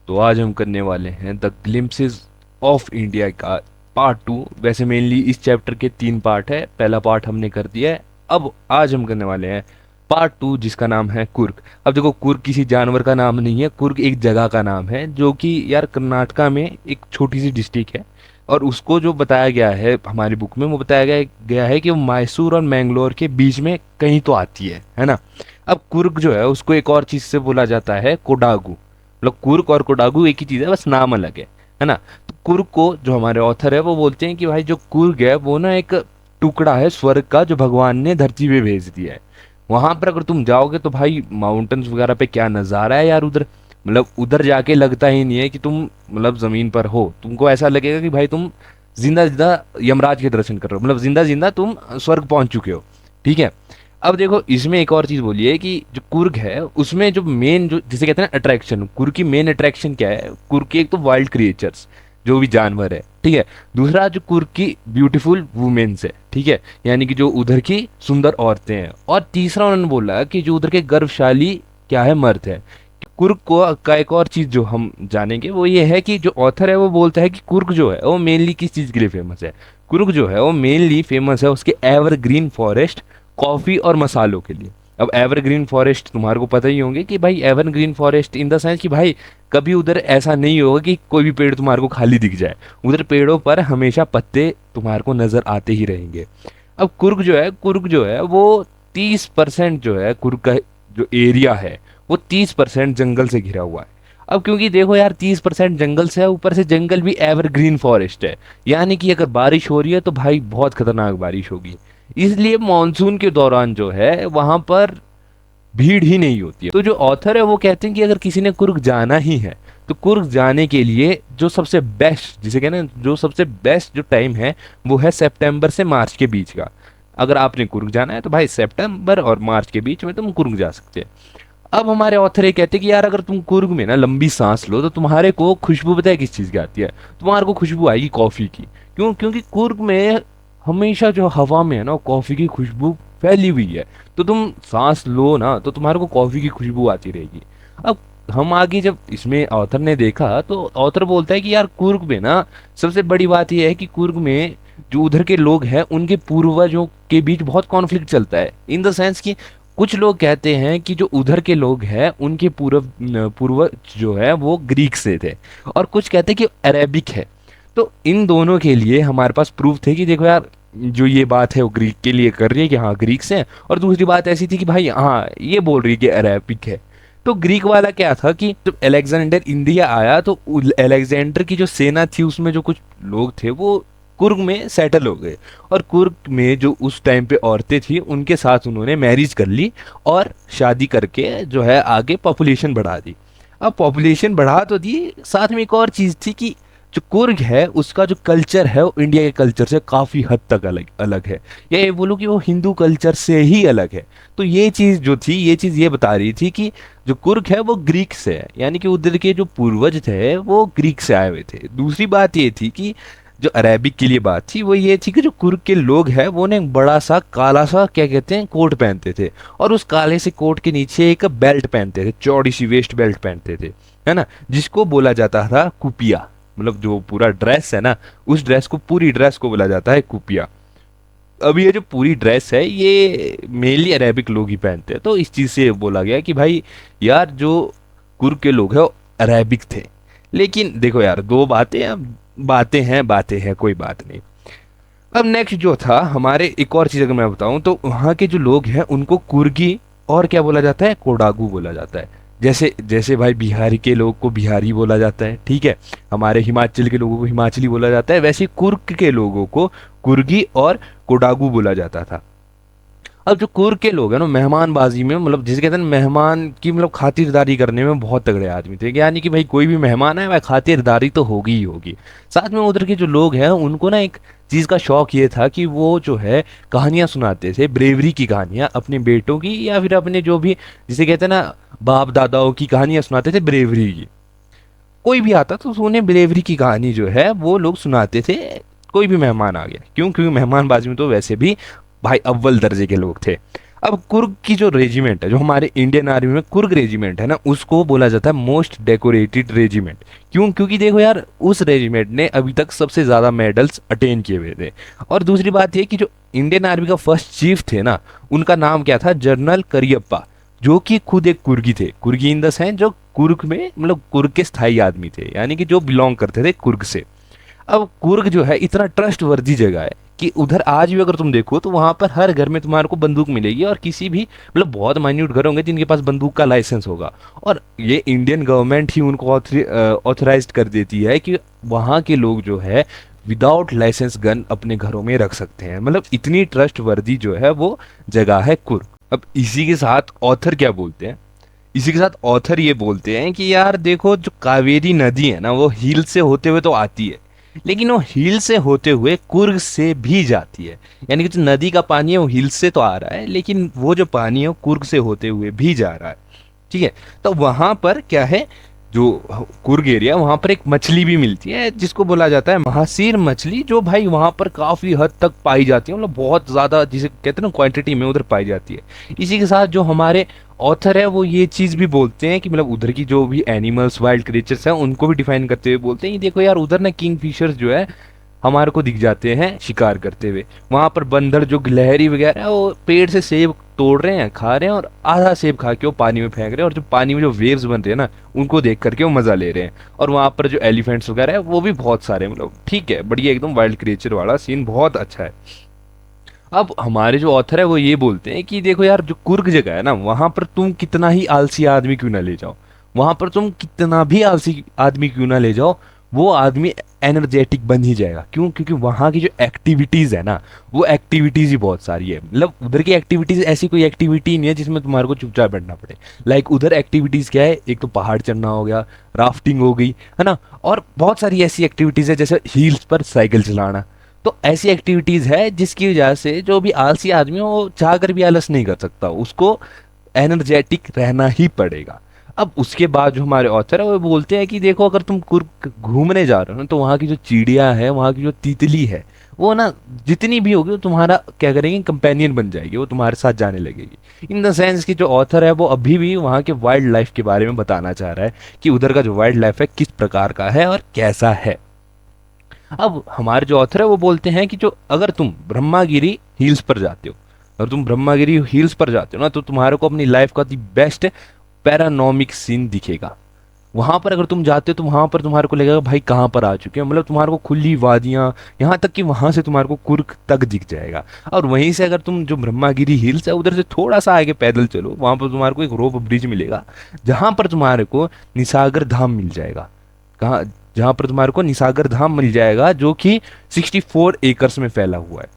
तो आज हम करने वाले हैं द ग्लिम्पसेस ऑफ इंडिया का पार्ट 2। वैसे मेनली इस चैप्टर के 3 पार्ट है, पहला पार्ट हमने कर दिया है। अब आज हम करने वाले हैं पार्ट 2 जिसका नाम है कुर्ग। अब देखो, कुर्ग किसी जानवर का नाम नहीं है, कुर्ग एक जगह का नाम है जो कि यार कर्नाटका में एक छोटी सी डिस्ट्रिक्ट है। और उसको जो बताया गया है हमारी बुक में, वो बताया गया है कि वो मैसूर और मैंगलोर के बीच में कहीं तो आती है ना। अब कुर्ग जो है उसको एक और चीज से बोला जाता है कोडागू। मतलब कुर्ग और कोडागू एक ही चीज है, बस नाम अलग है ना। तो कुर्ग को जो हमारे ऑथर है वो बोलते हैं कि भाई जो कुर्ग है वो ना एक टुकड़ा है स्वर्ग का जो भगवान ने धरती पे भेज दिया है। वहां पर अगर तुम जाओगे तो भाई माउंटेन्स वगैरह पे क्या नजारा है यार उधर। मतलब उधर जाके लगता ही नहीं है कि तुम मतलब जमीन पर हो, तुमको ऐसा लगेगा कि भाई तुम जिंदा जिंदा यमराज के दर्शन कर रहे हो, मतलब जिंदा जिंदा तुम स्वर्ग पहुंच चुके हो। ठीक है। अब देखो, इसमें एक और चीज बोली है कि जो कुर्ग है उसमें जो मेन जो जिसे कहते हैं ना अट्रैक्शन, कुर्ग की मेन अट्रैक्शन क्या है। कुर्ग की एक तो वाइल्ड क्रिएचर्स, जो भी जानवर है, ठीक है। दूसरा जो कुर्ग की ब्यूटीफुल वुमेन्स है, ठीक है, यानी कि जो उधर की सुंदर औरतें हैं। और तीसरा उन्होंने बोला कि जो उधर के गर्वशाली क्या है मर्द है। कुर्ग को का एक और चीज जो हम जानेंगे वो ये है कि जो ऑथर है वो बोलता है कि कुर्ग जो है वो मेनली किस चीज के लिए फेमस है। कुर्ग जो है वो मेनली फेमस है उसके एवरग्रीन फॉरेस्ट, कॉफी और मसालों के लिए। अब एवरग्रीन फॉरेस्ट तुम्हारे को पता ही होंगे कि भाई evergreen forest in the sense कि भाई कभी उधर ऐसा नहीं होगा कि कोई भी पेड़ तुम्हारे को खाली दिख जाए। उधर पेड़ों पर हमेशा पत्ते तुम्हारे को नजर आते ही रहेंगे। अब कुर्ग जो है वो 30% जो है कुर्ग का जो एरिया है वो 30% जंगल से घिरा हुआ है। अब क्योंकि देखो यार 30% जंगल से है, ऊपर से जंगल भी एवरग्रीन फॉरेस्ट है, यानी कि अगर बारिश हो रही है तो भाई बहुत खतरनाक बारिश होगी। इसलिए मॉनसून के दौरान जो है वहां पर भीड़ ही नहीं होती है। तो जो ऑथर है वो कहते हैं कि अगर किसी ने कुर्ग जाना ही है तो कुर्ग जाने के लिए जो सबसे बेस्ट, जिसे कहना जो सबसे बेस्ट जो टाइम है वो है सितंबर से मार्च के बीच का। अगर आपने कुर्ग जाना है तो भाई सितंबर और मार्च के बीच में तुम कुर्ग जा सकते हैं। अब हमारे ऑथर ये कहते हैं कि यार अगर तुम कुर्ग में ना लंबी सांस लो तो तुम्हारे को खुशबू पता है किस चीज की आती है। तुम्हारे को खुशबू आएगी कॉफी की। क्यों? क्योंकि कुर्ग में हमेशा जो हवा में है ना कॉफी की खुशबू फैली हुई है। तो तुम सांस लो ना तो तुम्हारे को कॉफी की खुशबू आती रहेगी। अब हम आगे जब इसमें ऑथर ने देखा तो ऑथर बोलता है कि यार कुर्ग में ना सबसे बड़ी बात यह है कि कुर्ग में जो उधर के लोग हैं उनके पूर्वजों के बीच बहुत कॉन्फ्लिक्ट चलता है। इन द सेंस कि कुछ लोग कहते हैं कि जो उधर के लोग हैं उनके पूर्वज जो है वो ग्रीक से थे, और कुछ कहते हैं कि अरेबिक है। तो इन दोनों के लिए हमारे पास प्रूफ थे कि देखो यार जो ये बात है वो ग्रीक के लिए कर रही है कि हाँ ग्रीक से है, और दूसरी बात ऐसी थी कि भाई हाँ ये बोल रही है कि अरेबिक है। तो ग्रीक वाला क्या था कि जब अलेक्जेंडर इंडिया आया तो अलेक्जेंडर की जो सेना थी उसमें जो कुछ लोग थे वो कुर्ग में सेटल हो गए। और कुर्ग में जो उस टाइम पे औरतें थी उनके साथ उन्होंने मैरिज कर ली और शादी करके जो है आगे पॉपुलेशन बढ़ा दी। अब पॉपुलेशन बढ़ा तो दी, साथ में एक और चीज थी कि जो कुर्ग है उसका जो कल्चर है वो इंडिया के कल्चर से काफी हद तक अलग अलग है, या ये बोलो कि वो हिंदू कल्चर से ही अलग है। तो ये चीज जो थी, ये चीज ये बता रही थी कि जो कुर्ग है वो ग्रीक से है, यानी कि उधर के जो पूर्वज थे वो ग्रीक से आए हुए थे। दूसरी बात ये थी कि जो अरेबिक के लिए बात थी वो ये थी कि जो कुर्ग के लोग हैं वो ने एक बड़ा सा काला सा क्या कहते हैं कोट पहनते थे, और उस काले से कोट के नीचे एक बेल्ट पहनते थे, चौड़ी सी वेस्ट बेल्ट पहनते थे, है ना, जिसको बोला जाता था कुपिया। मतलब जो पूरा ड्रेस है ना उस ड्रेस को, पूरी ड्रेस को बोला जाता है कुपिया। अब ये जो पूरी ड्रेस है ये मेनली अरेबिक लोग ही पहनते हैं, तो इस चीज से बोला गया कि भाई यार जो कुर्ग के लोग हैं वो अरेबिक थे। लेकिन देखो यार दो बातें, अब बातें हैं कोई बात नहीं। अब नेक्स्ट जो था हमारे, एक और चीज अगर मैं बताऊं तो वहाँ के जो लोग हैं उनको कुर्गी और क्या बोला जाता है, कोडागू बोला जाता है। जैसे जैसे भाई बिहारी के लोग को बिहारी बोला जाता है, ठीक है, हमारे हिमाचल के लोगों को हिमाचली बोला जाता है, वैसे कुर्ग के लोगों को कुर्गी और कोडागू बोला जाता था। अब जो कुर्ग के लोग हैं ना मेहमानबाजी में, मतलब जिसे कहते हैं ना, मेहमान की मतलब खातिरदारी करने में बहुत तगड़े आदमी थे। यानी कि भाई कोई भी मेहमान है वह खातिरदारी तो होगी ही होगी। साथ में उधर के जो लोग हैं उनको ना एक चीज का शौक ये था कि वो जो है कहानियां सुनाते थे, ब्रेवरी की कहानियां अपने बेटों की, या फिर अपने जो भी जिसे कहते हैं ना बाप दादाओं की कहानियां सुनाते थे ब्रेवरी की। कोई भी आता तो उन्हें ब्रेवरी की कहानी जो है वो लोग सुनाते थे। कोई भी मेहमान आ गया, क्यों? क्योंकि मेहमानबाजी में तो वैसे भी भाई अव्वल दर्जे के लोग थे। अब कुर्ग की जो रेजिमेंट है, जो हमारे इंडियन आर्मी में कुर्ग रेजिमेंट है ना, उसको बोला जाता है मोस्ट डेकोरेटेड रेजिमेंट। क्यों? क्योंकि देखो यार, उस रेजिमेंट ने अभी तक सबसे ज्यादा मेडल्स अटेन किए हुए थे। और दूसरी बात ये कि जो इंडियन आर्मी का फर्स्ट चीफ थे ना, उनका नाम क्या था? जनरल करियप्पा, जो कि खुद एक कुर्गी थे। कुर्गी इन द सेंस जो कुर्ग में, मतलब कुर्ग के स्थायी आदमी थे, यानी कि जो बिलोंग करते थे कुर्ग से। अब कुर्ग जो है इतना ट्रस्ट वर्दी जगह है कि उधर आज भी अगर तुम देखो तो वहां पर हर घर में तुम्हारे को बंदूक मिलेगी, और किसी भी, मतलब बहुत माइन्यूट घर होंगे जिनके पास बंदूक का लाइसेंस होगा। और ये इंडियन गवर्नमेंट ही उनको ऑथराइज कर देती है कि वहां के लोग जो है विदाउट लाइसेंस गन अपने घरों में रख सकते हैं। मतलब इतनी ट्रस्ट वर्दी जो है वो जगह है कुर्ग। अब इसी के साथ ऑथर क्या बोलते हैं, इसी के साथ ऑथर ये बोलते हैं कि यार देखो, जो कावेरी नदी है ना, वो हिल से होते हुए तो आती है, लेकिन वो हिल से होते हुए कुर्ग से भी जाती है। यानी कि जो नदी का पानी है वो हिल से तो आ रहा है, लेकिन वो जो पानी है वो कुर्ग से होते हुए भी जा रहा है। ठीक है। तो वहां पर क्या है, जो कुर्ग एरिया, वहां पर एक मछली भी मिलती है जिसको बोला जाता है महासीर मछली, जो भाई वहां पर काफी हद तक पाई जाती है, मतलब बहुत ज्यादा, जिसे कहते हैं ना क्वांटिटी में, उधर पाई जाती है। इसी के साथ जो हमारे ऑथर है वो ये चीज भी बोलते हैं कि मतलब उधर की जो भी एनिमल्स, वाइल्ड क्रिएचर्स हैं, उनको भी डिफाइन करते हुए बोलते हैं कि देखो यार, उधर ना किंग फिशर्स जो है हमारे को दिख जाते हैं शिकार करते हुए। वहां पर बंदर जो गिलहरी वगैरह है वो पेड़ से सेब तोड़ रहे हैं, खा रहे हैं, और आधा सेब खा के वो पानी में फेंक रहे हैं, और जो पानी में जो वेव्स बन रहे हैं ना, उनको देख करके वो मजा ले रहे हैं। और वहां पर जो एलिफेंट्स वगैरह है वो भी बहुत सारे, मतलब ठीक है, बढ़िया, एकदम वाइल्ड क्रिएचर वाला सीन बहुत अच्छा है। अब हमारे जो ऑथर है वो ये बोलते हैं कि देखो यार, जो कुर्ग जगह है ना, वहां पर तुम कितना ही आलसी आदमी क्यों ना ले जाओ, वहां पर तुम कितना भी आलसी आदमी क्यों ना ले जाओ, वो आदमी एनर्जेटिक बन ही जाएगा। क्यों? क्योंकि वहां की जो एक्टिविटीज है ना, वो एक्टिविटीज ही बहुत सारी है। मतलब उधर की एक्टिविटीज, ऐसी कोई एक्टिविटी नहीं है जिसमें तुम्हारे को चुपचाप बैठना पड़े। लाइक उधर एक्टिविटीज क्या है, एक तो पहाड़ चढ़ना हो गया, राफ्टिंग हो गई, है ना, और बहुत सारी ऐसी एक्टिविटीज है, जैसे हील्स पर साइकिल चलाना। तो ऐसी एक्टिविटीज है जिसकी वजह से जो भी आलसी आदमी है वो चाह कर भी आलस नहीं कर सकता, उसको एनर्जेटिक रहना ही पड़ेगा। अब उसके बाद जो हमारे ऑथर है वो बोलते हैं कि देखो, अगर तुम कुर्ग घूमने जा रहे हो ना, तो वहाँ की जो चिड़िया है, वहाँ की जो तितली है, वो ना जितनी भी होगी वो तुम्हारा क्या करेंगे, कंपेनियन बन जाएगी, वो तुम्हारे साथ जाने लगेगी। इन द सेंस कि जो ऑथर है वो अभी भी वहाँ के वाइल्ड लाइफ के बारे में बताना चाह रहा है कि उधर का जो वाइल्ड लाइफ है किस प्रकार का है और कैसा है। अब हमारे जो ऑथर है वो बोलते हैं कि जो अगर तुम ब्रह्मागिरी हिल्स पर जाते हो, अगर तुम ब्रह्मागिरी हिल्स पर जाते हो ना, तो तुम्हारे को अपनी लाइफ का दी बेस्ट पैरानॉमिक सीन दिखेगा। वहां पर अगर तुम जाते हो तो वहां पर तुम्हारे को लगेगा भाई कहाँ पर आ चुके हैं, मतलब तुम्हारे को खुली वादियां, यहाँ तक कि वहां से तुम्हारे को कुर्ग तक दिख जाएगा। और वहीं से अगर तुम जो ब्रह्मागिरी हिल्स है उधर से थोड़ा सा आगे पैदल चलो, वहां पर तुम्हारे को एक रोप ब्रिज मिलेगा, जहां पर तुम्हारे को निसागर धाम मिल जाएगा। कहाँ? जहां पर तुम्हारे को निसागर धाम मिल जाएगा, जो कि 64 एकर्स में फैला हुआ है।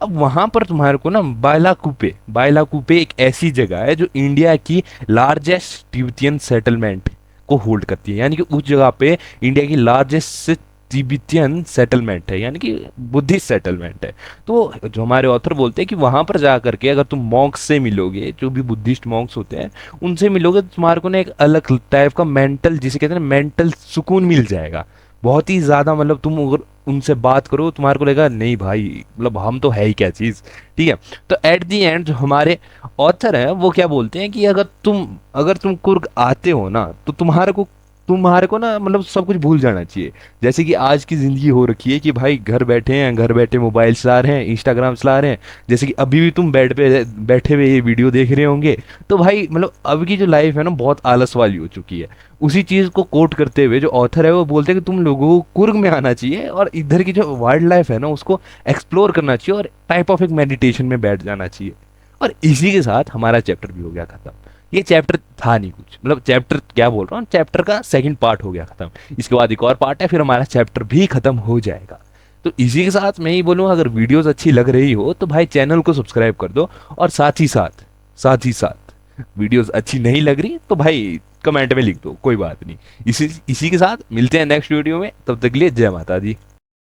अब वहां पर तुम्हारे को ना बायलाकुप्पे, बायलाकुप्पे एक ऐसी जगह है जो इंडिया की लार्जेस्ट तिब्बतियन सेटलमेंट को होल्ड करती है। यानी कि उस जगह पे इंडिया की लार्जेस्ट तिब्बतियन सेटलमेंट है, यानी कि बुद्धिस्ट सेटलमेंट है। तो जो हमारे ऑथर बोलते हैं कि वहां पर जा करके अगर तुम मॉन्क्स से मिलोगे, जो भी बुद्धिस्ट मॉन्क्स होते हैं उनसे मिलोगे, तो तुम्हारे को ना एक अलग टाइप का मेंटल, जिसे कहते हैं मेंटल सुकून मिल जाएगा बहुत ही ज्यादा। मतलब तुम अगर उनसे बात करो तुम्हारे को लगेगा नहीं भाई, मतलब हम तो है ही क्या चीज। ठीक है। तो एट दी एंड जो हमारे ऑथर है वो क्या बोलते हैं कि अगर तुम कुर्ग आते हो ना, तो तुम्हारे को ना, मतलब सब कुछ भूल जाना चाहिए। जैसे कि आज की जिंदगी हो रखी है कि भाई घर बैठे हैं, घर बैठे मोबाइल चला रहे हैं, इंस्टाग्राम चला रहे हैं, जैसे कि अभी भी तुम बेड पे बैठे हुए ये वीडियो देख रहे होंगे। तो भाई मतलब अब की जो लाइफ है ना बहुत आलस वाली हो चुकी है। उसी चीज को कोट करते हुए जो ऑथर है वो बोलते हैं कि तुम लोगों को कुर्ग में आना चाहिए और इधर की जो वाइल्ड लाइफ है ना उसको एक्सप्लोर करना चाहिए, और टाइप ऑफ एक मेडिटेशन में बैठ जाना चाहिए। और इसी के साथ हमारा चैप्टर भी हो गया खत्म। ये चैप्टर था नहीं कुछ, मतलब चैप्टर क्या बोल रहा हूँ, चैप्टर का सेकंड पार्ट हो गया खत्म। इसके बाद एक और पार्ट है, फिर हमारा चैप्टर भी खत्म हो जाएगा। तो इसी के साथ मैं ही बोलूँ, अगर वीडियोस अच्छी लग रही हो तो भाई चैनल को सब्सक्राइब कर दो, और साथ ही साथ वीडियोस अच्छी नहीं लग रही तो भाई कमेंट में लिख दो, कोई बात नहीं। इसी के साथ मिलते हैं नेक्स्ट वीडियो में, तब तक के लिए जय माता दी।